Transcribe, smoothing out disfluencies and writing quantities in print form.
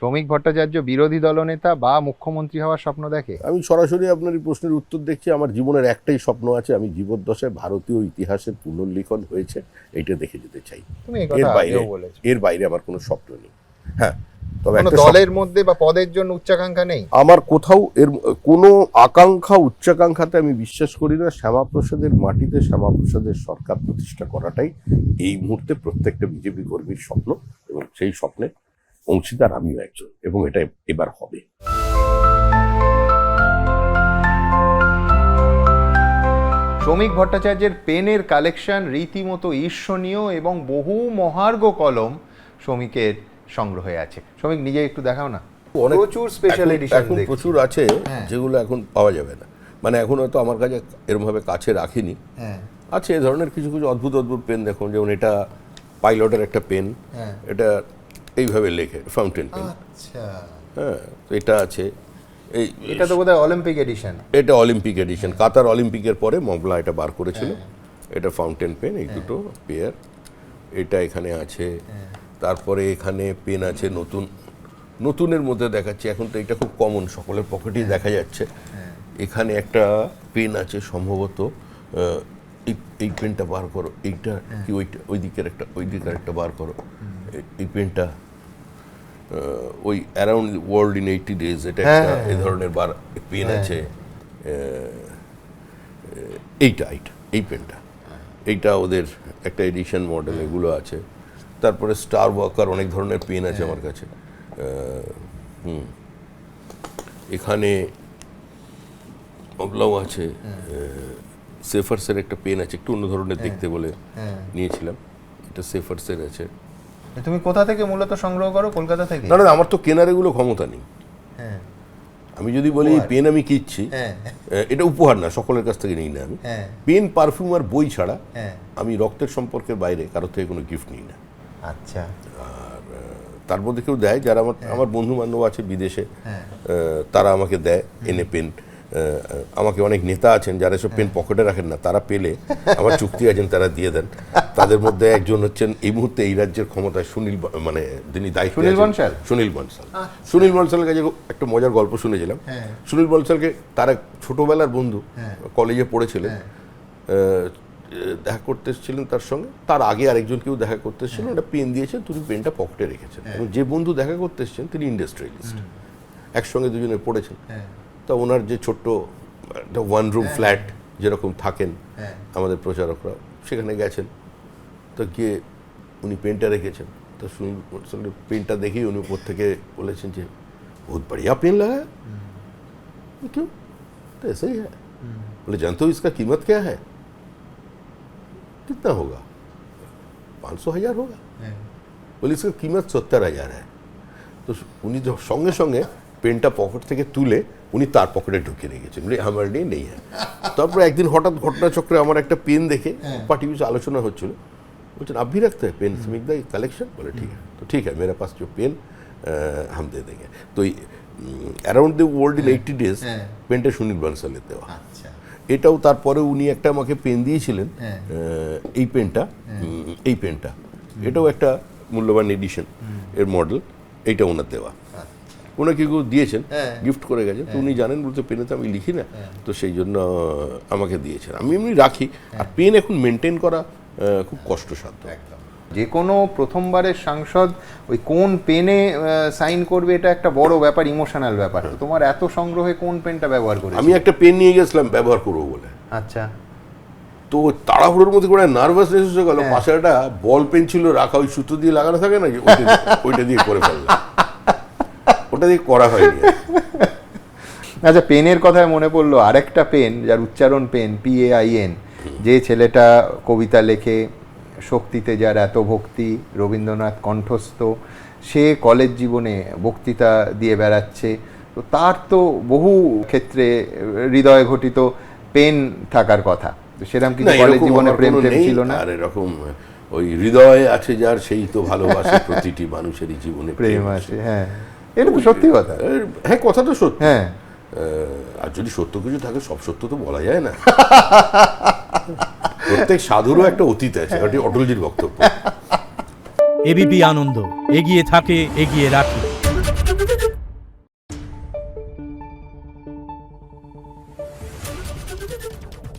শ্রমিক ভট্টাচার্য বিরোধী দলনেতা বা মুখ্যমন্ত্রী হওয়ার স্বপ্ন দেখে? আমি সরাসরি আপনার এই প্রশ্নের উত্তর দেখছি। আমার জীবনের একটাই স্বপ্ন আছে, আমি জীবদ্দশায় ভারতীয় ইতিহাসের পুনর্লিখন হয়েছে এইটা দেখে যেতে চাই। তুমি এই কথা আগেও বলেছো। এর বাইরে আমার কোনো স্বপ্ন নেই। হ্যাঁ, তবে কোনো দলের মধ্যে বা পদের জন্য উচ্চাকাঙ্ক্ষা নেই? আমার কোথাও এর কোনো আকাঙ্ক্ষা উচ্চাকাঙ্ক্ষাতে আমি বিশ্বাস করি না। শ্যামাপ্রসাদের মাটিতে শ্যামাপ্রসাদের সরকার প্রতিষ্ঠা করাটাই এই মুহূর্তে প্রত্যেকটা বিজেপি কর্মীর স্বপ্ন, এবং সেই স্বপ্নে অংশীদার আমিও একজন, এবং এটা এবার হবে। শ্রমিক ভট্টাচার্যের পেনের কালেকশন রীতিমতো ঈর্ষণীয়, এবং বহু মহার্ঘ কলম শ্রমিকের সংগ্রহে আছে। শ্রমিক নিজে একটু দেখাও না। প্রচুর স্পেশাল এডিশন এখন প্রচুর আছে, যেগুলো এখন পাওয়া যাবে না। মানে এখন হয়তো আমার কাছে এরমভাবে কাছে রাখিনি। আছে এ ধরনের কিছু কিছু অদ্ভুত অদ্ভুত পেন, দেখুন যেমন এটা পাইলটের একটা পেন, এটা এইভাবে লেখে ফাউন্টেন পেন। আচ্ছা, হ্যাঁ, তো এটা আছে। এটা তো বোধহয় অলিম্পিক এডিশন। এটা অলিম্পিক এডিশন, কাতার অলিম্পিকের পরে মবলা এটা বার করেছিল। এটা ফাউন্টেন পেন, এই দুটো পেয়ার। এটা এখানে আছে। তারপরে এখানে পেন আছে নতুনের মধ্যে দেখাচ্ছে, এখন তো এটা খুব কমন, সকলের পকেটেই দেখা যাচ্ছে। এখানে একটা পেন আছে সম্ভবত, এই পেনটা বার করো, এইটা কি ওই দিকের একটা বার করো, এই পেনটা ওই অ্যারাউন্ড ওয়ার্ল্ড ইন 80 days, এটা একটা এই ধরনের পেন আছে। এইটা এই পেনটা, এইটা ওদের একটা এডিশন মডেল, এগুলো আছে। তারপরে স্টার ওয়াকার অনেক ধরনের পেন আছে আমার কাছে। এখানে মবলাও আছে। সেফার্সের একটা পেন আছে, একটু অন্য ধরনের দেখতে বলে নিয়েছিলাম। এটা সেফার্সের আছে। তুমি কোথা থেকে মূলত সংগ্রহ করো? কলকাতা থেকে? না, আমার তো কেনার এগুলো ক্ষমতা নেই। আমি যদি বলি পেন আমি কিনছি, এটা উপহার না, সকলের কাছ থেকে নিই না আমি। পেন, পারফিউম আর বই ছাড়া আমি রক্তের সম্পর্কের বাইরে কারোর থেকে কোনো গিফট নিই না। আচ্ছা। আর তার মধ্যে কেউ দেয়, যারা আমার বন্ধু বান্ধব আছে বিদেশে, তারা আমাকে দেয় এনে পেন। আমাকে অনেক নেতা আছেন যারা এসব পেন পকেটে রাখেন না, তারা পেলে আমার চুক্তি আছেন, তারা দিয়ে দেন। তাদের মধ্যে একজন হচ্ছেন এই মুহূর্তে এই রাজ্যের ক্ষমতায় যিনি দায়িত্ব, সুনীল বনসাল। সুনীল বনসালের কাছে একটা মজার গল্প শুনেছিলাম। সুনীল বনসালকে তারা ছোটবেলার বন্ধু, কলেজে পড়েছিলেন, দেখা করতে এসেছিলেন তার সঙ্গে। তার আগে আরেকজন কেউ দেখা করতে এসেছিলেন, একটা পেন দিয়েছেন, তিনি পেনটা পকেটে রেখেছেন। এবং যে বন্ধু দেখা করতে এসেছেন তিনি ইন্ডাস্ট্রিয়ালিস্ট, একসঙ্গে দুজনে পড়েছেন। তা ওনার যে ছোট্ট একটা ওয়ান রুম ফ্ল্যাট যেরকম থাকেন আমাদের প্রচারকরা, সেখানে গেছেন। তো গিয়ে উনি পেনটা রেখেছেন। তো সুনীল পেনটা দেখেই উনি উপর থেকে বলেছেন যে বহুত बढ़िया पेन लगा है। क्यों? तो ऐसा ही है। बोले जानते हो इसका कीमत क्या है? कितना होगा? 500,000 होगा। बोले इसका कीमत 70,000 है। তো উনি সঙ্গে সঙ্গে পেনটা পকেট থেকে তুলে উনি তার পকেটে ঢুকিয়ে রেখেছেন, আমার নিয়ে নেই। হ্যাঁ, তারপরে একদিন হঠাৎ ঘটনাচক্রে আমার একটা পেন দেখে পার্টি পিছু আলোচনা হচ্ছিল, বলছেন आप भी रखते हैं पेन समीक दा कलेक्शन? बोले ठीक है, तो ठीक है मेरे पास जो पेन हम दे देंगे। तो around the world in 80 days পেনটা সুনীল বনসালের দেওয়া। এটাও তারপরে উনি একটা আমাকে পেন দিয়েছিলেন, এই পেনটা এটাও একটা মূল্যবান এডিশন এর মডেল, এইটা ওনার দেওয়া। ওনাকে কেউ দিয়েছেন, গিফট করে গেছেন। তো উনি জানেন, বলতে পেনে তো আমি লিখি না, তো সেই জন্য আমাকে দিয়েছেন। আমি এমনি রাখি। আর পেন এখন মেনটেন করা খুব কষ্টসাধ্য। যে কোনো প্রথমবারের সাংসদ ওই কোন পেনে সাইন করবে, এটা একটা বড় ব্যাপার, ইমোশনাল ব্যাপার। তোমার এত সংগ্রহে কোন পেনটা ব্যবহার করেছো? আমি একটা পেন নিয়ে গেছিলাম ব্যবহার করবো বলে। আচ্ছা। তো তাড়াহুড়োর মধ্যে করে নার্ভাসনেস এসে গেল। পাশে একটা বল পেন ছিল রাখা, ওই সুতো দিয়ে লাগানো থাকে না, ওইটা দিয়ে করে ফেললাম। ওটা দিয়ে করা হয়নি। আচ্ছা, পেনের কথায় মনে পড়লো আরেকটা পেন, যার উচ্চারণ পেন, PAIN। যে ছেলেটা কবিতা লেখে, শক্তিতে যার এত ভক্তি, রবীন্দ্রনাথ কণ্ঠস্থ, সে কলেজ জীবনে বক্তৃতা দিয়ে বেড়াচ্ছে। তো তার তো বহু ক্ষেত্রে হৃদয় ঘটিত পেন থাকার কথা। সেরকম কিছু কলেজ জীবনে প্রেম ছিল না? আর এরকম ওই হৃদয় আছে যার, সেই তো ভালোবাসে, প্রতিটি মানুষেরই জীবনে প্রেম আছে। হ্যাঁ, এটা তো সত্যি কথা। হ্যাঁ, কথা তো সত্যি। হ্যাঁ, আর যদি সত্য কিছু থাকে, সব সত্য তো বলা যায় না। প্রত্যেক সাধুরও একটা অতীত আছে, এটি অটলজির বক্তব্য। এবিপি আনন্দ, এগিয়ে থাকে, এগিয়ে রাখে। है।